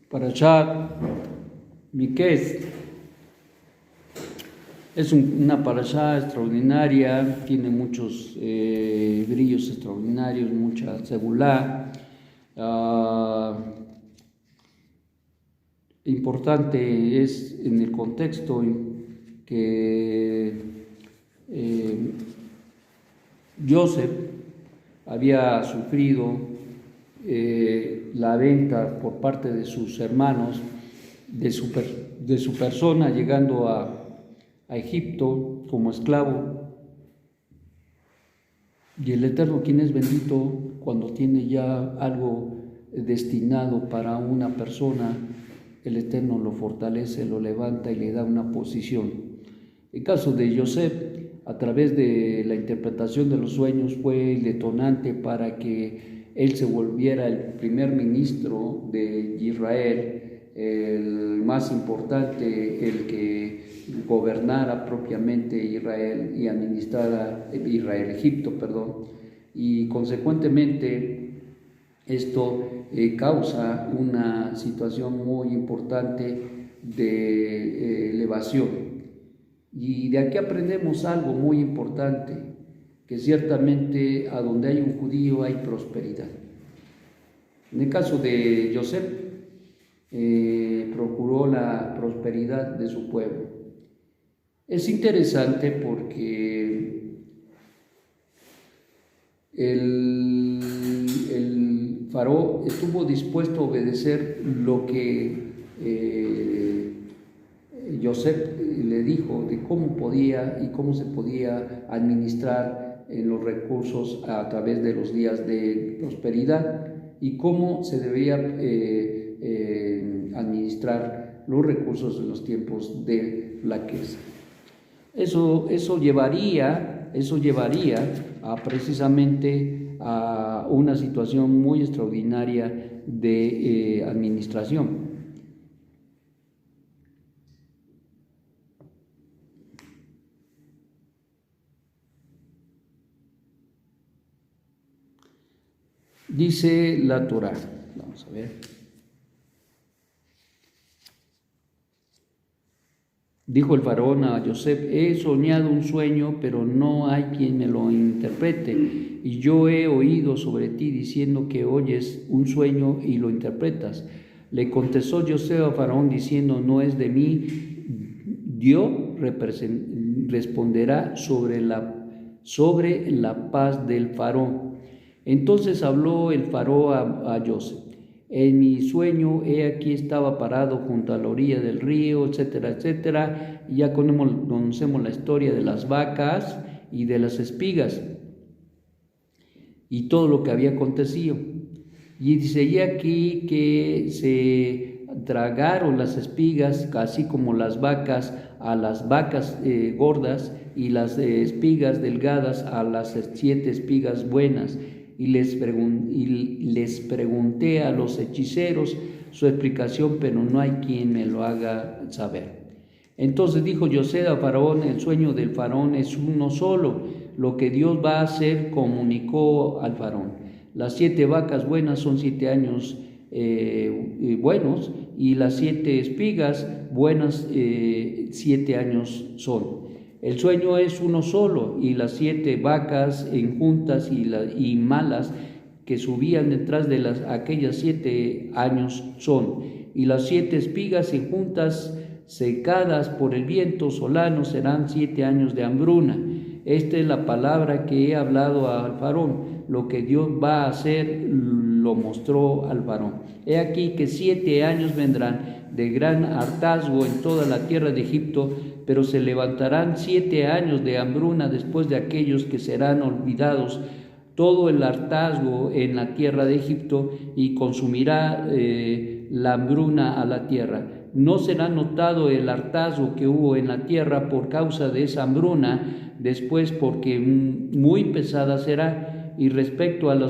Parashat Miketz es una parashá extraordinaria, tiene muchos brillos extraordinarios, mucha segulá. Importante es en el contexto que Joseph había sufrido la venta por parte de sus hermanos de su persona, llegando a Egipto como esclavo. Y el Eterno, quien es bendito, cuando tiene ya algo destinado para una persona, el Eterno lo fortalece, lo levanta y le da una posición. El caso de Joseph, a través de la interpretación de los sueños, fue el detonante para que él se volviera el primer ministro de Israel, el más importante, el que gobernara propiamente Israel y administrara Egipto, y consecuentemente esto causa una situación muy importante de elevación. Y de aquí aprendemos algo muy importante, que ciertamente a donde hay un judío hay prosperidad. En el caso de Joseph, procuró la prosperidad de su pueblo. Es interesante porque el faraón estuvo dispuesto a obedecer lo que Joseph le dijo de cómo podía y cómo se podía administrar los recursos a través de los días de prosperidad y cómo se debía administrar los recursos en los tiempos de flaqueza. Eso llevaría precisamente a una situación muy extraordinaria de administración. Dice la Torá, vamos a ver. Dijo el faraón a Joseph: he soñado un sueño, pero no hay quien me lo interprete. Y yo he oído sobre ti diciendo que oyes un sueño y lo interpretas. Le contestó Joseph a faraón diciendo: no es de mí. Dios responderá sobre la paz del faraón. Entonces habló el faraón a Joseph: en mi sueño, he aquí estaba parado junto a la orilla del río, etcétera, etcétera. Y ya conocemos la historia de las vacas y de las espigas y todo lo que había acontecido. Y dice: y aquí que se tragaron las espigas, así como las vacas a las vacas gordas, y las espigas delgadas a las 7 espigas buenas. Y les pregunté a los hechiceros su explicación, pero no hay quien me lo haga saber. Entonces dijo José a faraón: el sueño del faraón es uno solo. Lo que Dios va a hacer comunicó al faraón. Las 7 vacas buenas son 7 años buenos, y las 7 espigas buenas 7 años son. El sueño es uno solo, y las 7 vacas enjuntas y malas que subían detrás de aquellas 7 años son, y las 7 espigas enjuntas secadas por el viento solano serán 7 años de hambruna. Esta es la palabra que he hablado al faraón. Lo que Dios va a hacer lo mostró al faraón. He aquí que 7 años vendrán de gran hartazgo en toda la tierra de Egipto, pero se levantarán 7 años de hambruna después de aquellos, que serán olvidados todo el hartazgo en la tierra de Egipto, y consumirá la hambruna a la tierra. No será notado el hartazgo que hubo en la tierra por causa de esa hambruna después, porque muy pesada será. Y respecto a la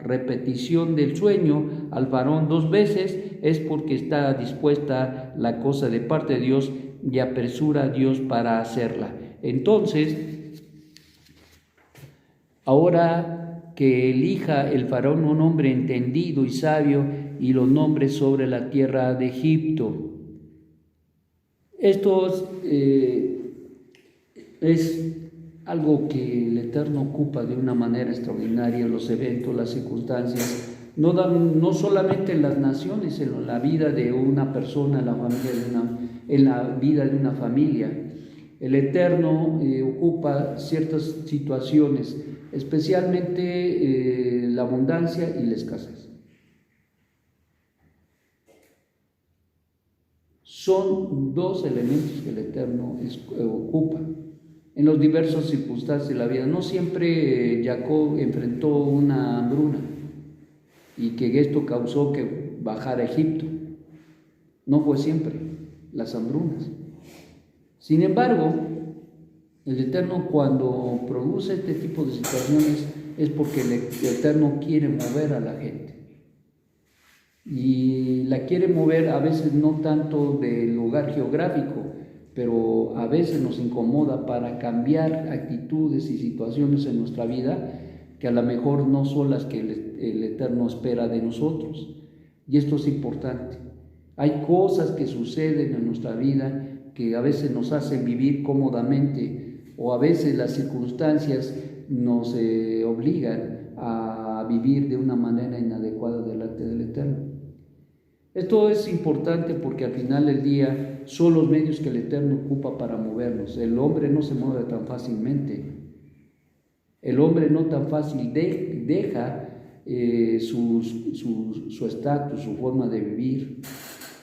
repetición del sueño al faraón 2 veces, es porque está dispuesta la cosa de parte de Dios y apresura a Dios para hacerla. Entonces, ahora que elija el faraón un hombre entendido y sabio, y los nombres sobre la tierra de Egipto. Esto es algo que el Eterno ocupa de una manera extraordinaria, los eventos, las circunstancias, no solamente en las naciones, en la vida de una persona, en la vida de una familia. El Eterno ocupa ciertas situaciones, especialmente la abundancia y la escasez. Son dos elementos que el Eterno ocupa en las diversas circunstancias de la vida. No siempre Jacob enfrentó una hambruna y que esto causó que bajara a Egipto. No fue siempre las hambrunas. Sin embargo, el Eterno, cuando produce este tipo de situaciones, es porque el Eterno quiere mover a la gente. Y la quiere mover a veces no tanto del lugar geográfico, pero a veces nos incomoda para cambiar actitudes y situaciones en nuestra vida que a lo mejor no son las que el Eterno espera de nosotros. Y esto es importante. Hay cosas que suceden en nuestra vida que a veces nos hacen vivir cómodamente, o a veces las circunstancias nos obligan a vivir de una manera inadecuada delante del Eterno. Esto es importante porque al final del día son los medios que el Eterno ocupa para movernos. El hombre no se mueve tan fácilmente. El hombre no tan fácil deja su estatus, su forma de vivir.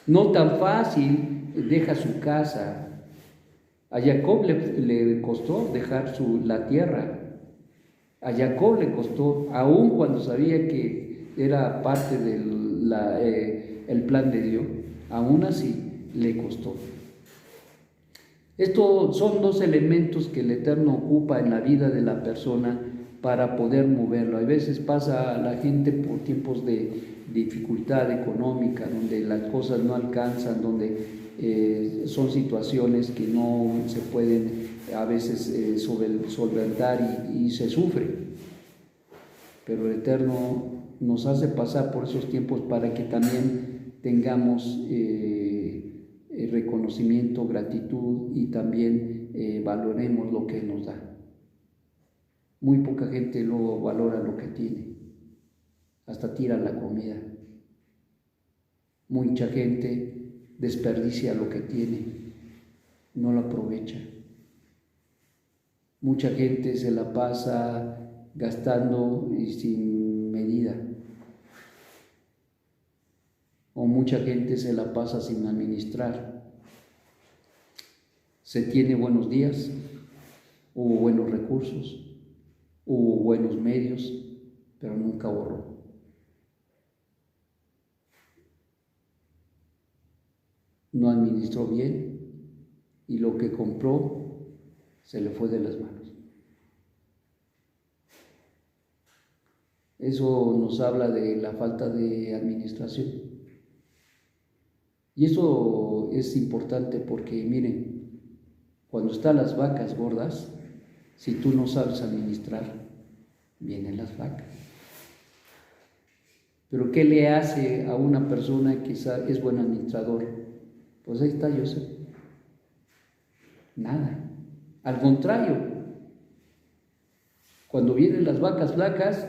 No tan fácil deja su casa. A Jacob le costó dejar la tierra. A Jacob le costó, aun cuando sabía que era parte del el plan de Dios, aún así le costó. Estos son dos elementos que el Eterno ocupa en la vida de la persona para poder moverlo. A veces pasa la gente por tiempos de dificultad económica, donde las cosas no alcanzan, donde son situaciones que no se pueden a veces solventar y se sufre. Pero el Eterno nos hace pasar por esos tiempos para que también tengamos reconocimiento, gratitud y también valoremos lo que nos da. Muy poca gente luego valora lo que tiene, hasta tira la comida. Mucha gente desperdicia lo que tiene, no lo aprovecha. Mucha gente se la pasa gastando y sin medida. O mucha gente se la pasa sin administrar. Se tiene buenos días, hubo buenos recursos, hubo buenos medios, pero nunca ahorró. No administró bien y lo que compró se le fue de las manos. Eso nos habla de la falta de administración. Y eso es importante porque, miren, cuando están las vacas gordas, si tú no sabes administrar, vienen las vacas. Pero ¿qué le hace a una persona que es buen administrador? Pues ahí está José. Nada. Al contrario, cuando vienen las vacas flacas,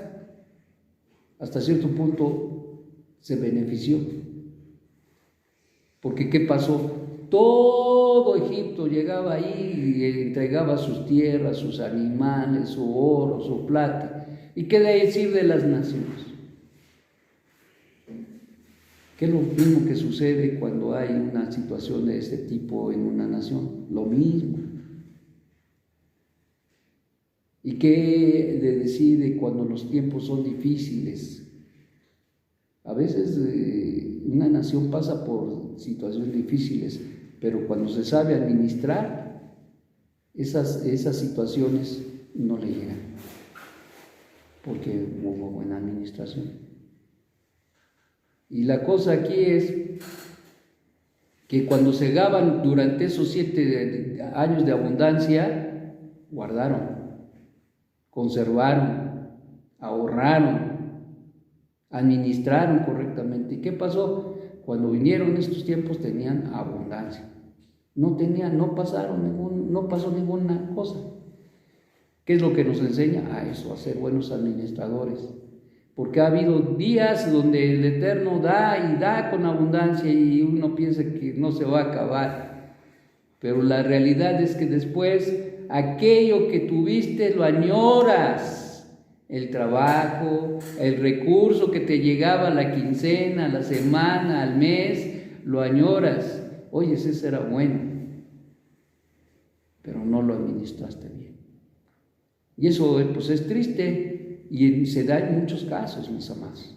hasta cierto punto se benefició. Porque ¿qué pasó? Todo Egipto llegaba ahí y entregaba sus tierras, sus animales, su oro, su plata. ¿Y qué decir de las naciones? ¿Qué es lo mismo que sucede cuando hay una situación de este tipo en una nación? Lo mismo. ¿Y qué decide cuando los tiempos son difíciles? A veces una nación pasa por situaciones difíciles, pero cuando se sabe administrar, esas situaciones no le llegan, porque hubo buena administración. Y la cosa aquí es que cuando segaban durante esos 7 años de abundancia, guardaron, conservaron, ahorraron, administraron correctamente. ¿Y qué pasó? Cuando vinieron estos tiempos tenían abundancia. No pasó ninguna cosa. ¿Qué es lo que nos enseña? A eso, a ser buenos administradores. Porque ha habido días donde el Eterno da y da con abundancia y uno piensa que no se va a acabar. Pero la realidad es que después aquello que tuviste lo añoras. El trabajo, el recurso que te llegaba a la quincena, a la semana, al mes, lo añoras. Oye, ese era bueno, pero no lo administraste bien. Y eso pues es triste y se da en muchos casos, mis amados.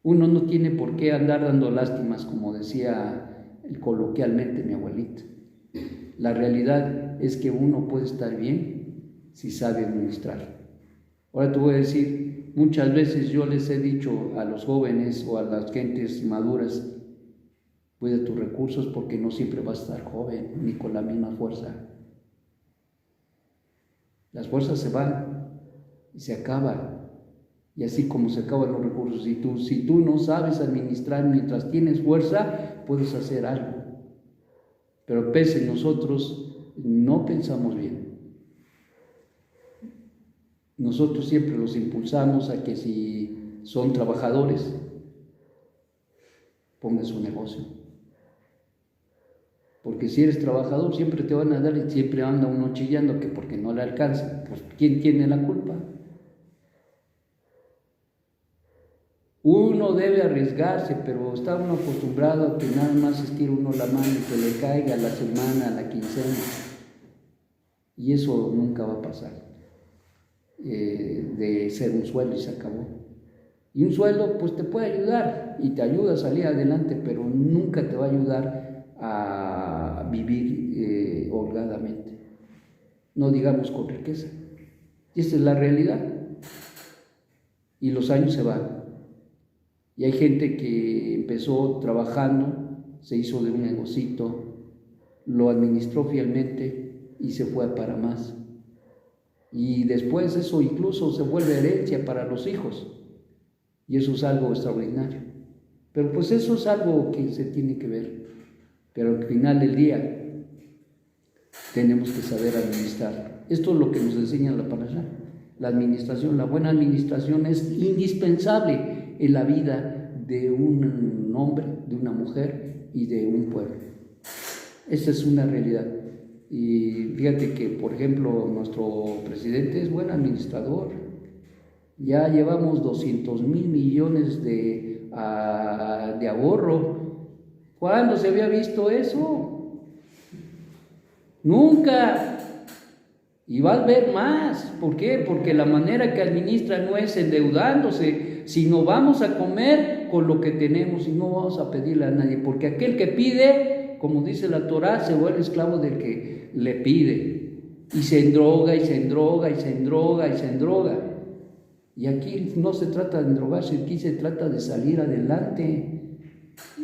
Uno no tiene por qué andar dando lástimas, como decía coloquialmente mi abuelita. La realidad es que uno puede estar bien si sabe administrar. Ahora te voy a decir, muchas veces yo les he dicho a los jóvenes o a las gentes maduras, cuida tus recursos porque no siempre vas a estar joven ni con la misma fuerza. Las fuerzas se van y se acaban. Y así como se acaban los recursos, si tú no sabes administrar mientras tienes fuerza, puedes hacer algo. Pero pese nosotros no pensamos bien. Nosotros siempre los impulsamos a que si son trabajadores, pongan su negocio. Porque si eres trabajador siempre te van a dar y siempre anda uno chillando que porque no le alcanza. Pues ¿quién tiene la culpa? Uno debe arriesgarse, pero está uno acostumbrado a que nada más estire uno la mano y que le caiga a la semana, a la quincena. Y eso nunca va a pasar. De ser un sueldo y se acabó. Y un sueldo pues te puede ayudar y te ayuda a salir adelante, pero nunca te va a ayudar a vivir holgadamente, no digamos con riqueza. Y esa es la realidad. Y los años se van. Y hay gente que empezó trabajando, se hizo de un negocito, lo administró fielmente y se fue para más. Y después eso incluso se vuelve herencia para los hijos. Y eso es algo extraordinario. Pero pues eso es algo que se tiene que ver. Pero al final del día tenemos que saber administrar. Esto es lo que nos enseña la Parashá. La administración, la buena administración es indispensable en la vida de un hombre, de una mujer y de un pueblo. Esta es una realidad. Y fíjate que, por ejemplo, nuestro presidente es buen administrador. Ya llevamos 200,000 millones de ahorro. ¿Cuándo se había visto eso? Nunca. Y va a haber más. ¿Por qué? Porque la manera que administra no es endeudándose, sino vamos a comer con lo que tenemos y no vamos a pedirle a nadie. Porque aquel que pide, como dice la Torá, se vuelve esclavo del que le pide. Y se endroga, y se endroga, y se endroga, y se endroga. Y aquí no se trata de endrogarse, aquí se trata de salir adelante.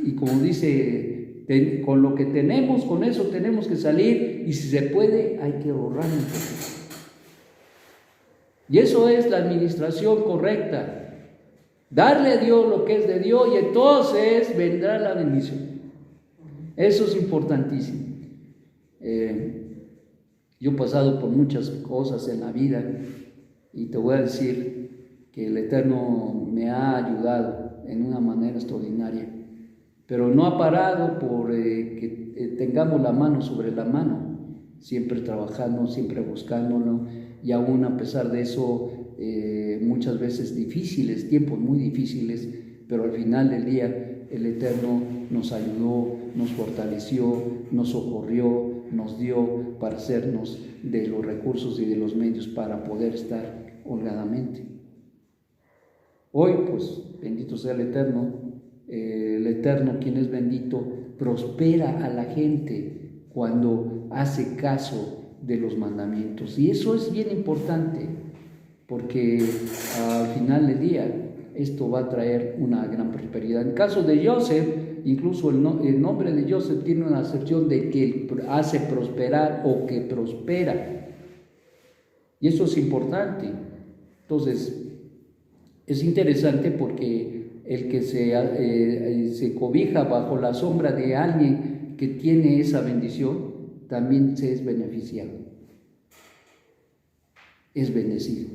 Y como dice, con lo que tenemos, con eso tenemos que salir. Y si se puede, hay que ahorrar un poco. Y eso es la administración correcta. Darle a Dios lo que es de Dios y entonces vendrá la bendición. Eso es importantísimo. Yo he pasado por muchas cosas en la vida y te voy a decir que el Eterno me ha ayudado en una manera extraordinaria, pero no ha parado por que tengamos la mano sobre la mano, siempre trabajando, siempre buscándolo, y aún a pesar de eso, muchas veces difíciles, tiempos muy difíciles, pero al final del día el Eterno nos ayudó, nos fortaleció, nos socorrió, nos dio para hacernos de los recursos y de los medios para poder estar holgadamente. Hoy, pues, bendito sea el Eterno, quien es bendito, prospera a la gente cuando hace caso de los mandamientos. Y eso es bien importante, porque al final del día esto va a traer una gran prosperidad. En el caso de Joseph, incluso el nombre de Joseph tiene una acepción de que hace prosperar o que prospera. Y eso es importante. Entonces, es interesante porque el que se cobija bajo la sombra de alguien que tiene esa bendición, también se es beneficiado, es bendecido.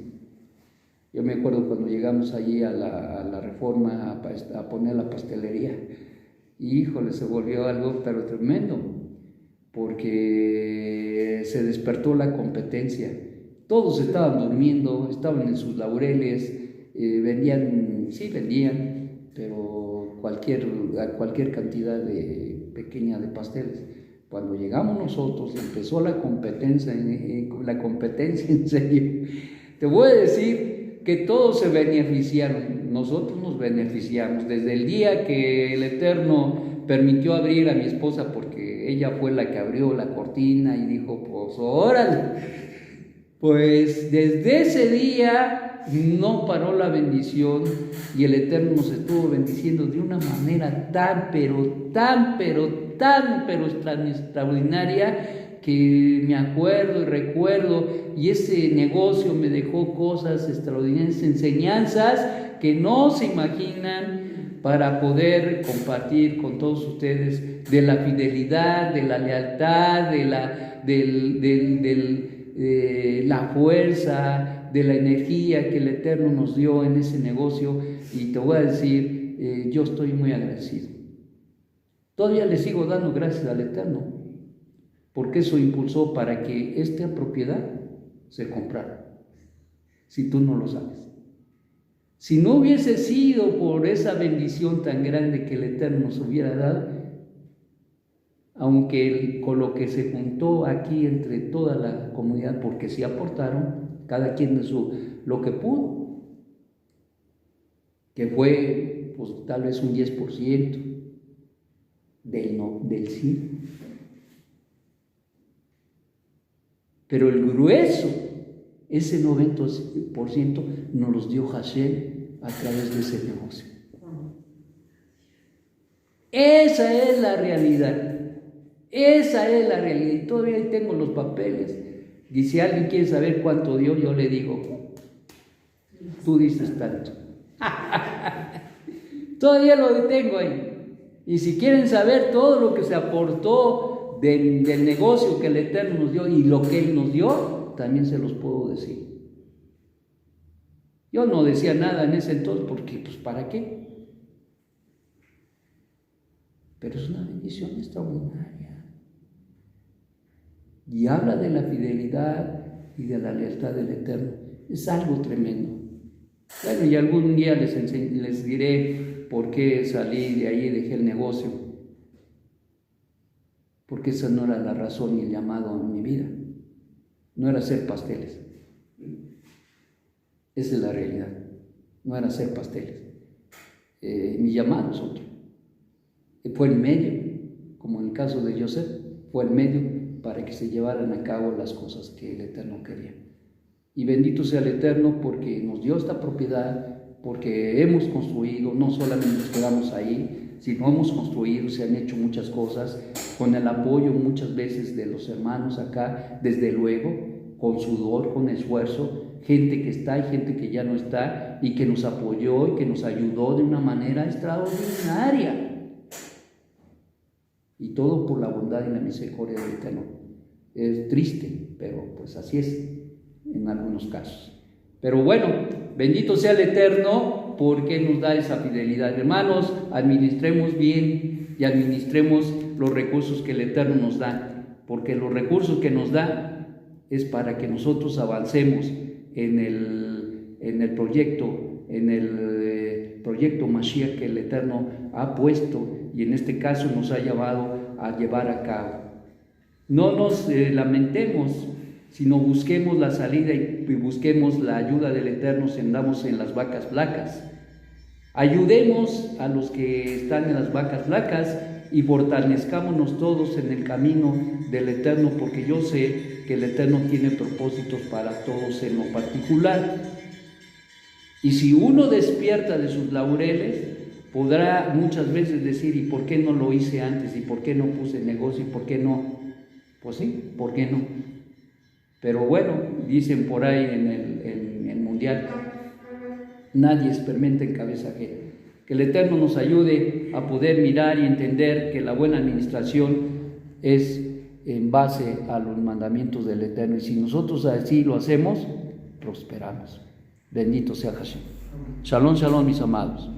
Yo me acuerdo cuando llegamos allí a la Reforma a poner la pastelería, y híjole, se volvió algo pero tremendo, porque se despertó la competencia. Todos estaban durmiendo, estaban en sus laureles, vendían, pero cualquier cantidad pequeña de pasteles. Cuando llegamos nosotros, empezó la competencia en serio. Te voy a decir que todos se beneficiaron, nosotros nos beneficiamos, desde el día que el Eterno permitió abrir a mi esposa, porque ella fue la que abrió la cortina y dijo, pues órale, pues desde ese día no paró la bendición y el Eterno nos estuvo bendiciendo de una manera tan extraordinaria, que me acuerdo y recuerdo, y ese negocio me dejó cosas extraordinarias, enseñanzas que no se imaginan, para poder compartir con todos ustedes de la fidelidad, de la lealtad, de la fuerza, de la energía que el Eterno nos dio en ese negocio. Y te voy a decir, yo estoy muy agradecido. Todavía le sigo dando gracias al Eterno, porque eso impulsó para que esta propiedad se comprara, si tú no lo sabes. Si no hubiese sido por esa bendición tan grande que el Eterno nos hubiera dado, aunque con lo que se juntó aquí entre toda la comunidad, porque sí aportaron, cada quien de lo que pudo, que fue pues tal vez un 10% del 100%. Pero el grueso, ese 90% nos los dio Hashem a través de ese negocio. Esa es la realidad. Esa es la realidad. Y todavía ahí tengo los papeles. Y si alguien quiere saber cuánto dio, yo le digo, tú dices tanto. Todavía lo tengo ahí. Y si quieren saber todo lo que se aportó del negocio que el Eterno nos dio y lo que Él nos dio, también se los puedo decir. Yo no decía nada en ese entonces, porque pues ¿para qué? Pero es una bendición extraordinaria. Y habla de la fidelidad y de la lealtad del Eterno. Es algo tremendo. Bueno, y algún día les diré por qué salí de ahí y dejé el negocio. Porque esa no era la razón ni el llamado en mi vida. No era hacer pasteles. Esa es la realidad. No era hacer pasteles. Mi llamado es otro. Fue el medio, como en el caso de Joseph, fue el medio para que se llevaran a cabo las cosas que el Eterno quería. Y bendito sea el Eterno, porque nos dio esta propiedad, porque hemos construido, no solamente nos quedamos ahí, sino hemos construido, se han hecho muchas cosas, con el apoyo muchas veces de los hermanos acá, desde luego, con sudor, con esfuerzo, gente que está y gente que ya no está, y que nos apoyó y que nos ayudó de una manera extraordinaria. Y todo por la bondad y la misericordia del Eterno. Es triste, pero pues así es en algunos casos. Pero bueno, bendito sea el Eterno, porque nos da esa fidelidad. Hermanos, administremos bien y administremos los recursos que el Eterno nos da, porque los recursos que nos da es para que nosotros avancemos en el proyecto Mashiach que el Eterno ha puesto y en este caso nos ha llevado a llevar a cabo. No nos lamentemos, sino busquemos la salida y busquemos la ayuda del Eterno si andamos en las vacas flacas. Ayudemos a los que están en las vacas flacas y fortalezcámonos todos en el camino del Eterno, porque yo sé que el Eterno tiene propósitos para todos en lo particular. Y si uno despierta de sus laureles, podrá muchas veces decir, ¿y por qué no lo hice antes? ¿Y por qué no puse negocio? ¿Y por qué no? Pues sí, ¿por qué no? Pero bueno, dicen por ahí en el mundial, nadie experimenta en cabeza ajena. Que el Eterno nos ayude a poder mirar y entender que la buena administración es en base a los mandamientos del Eterno, y si nosotros así lo hacemos, prosperamos. Bendito sea Hashem. Shalom, shalom, mis amados.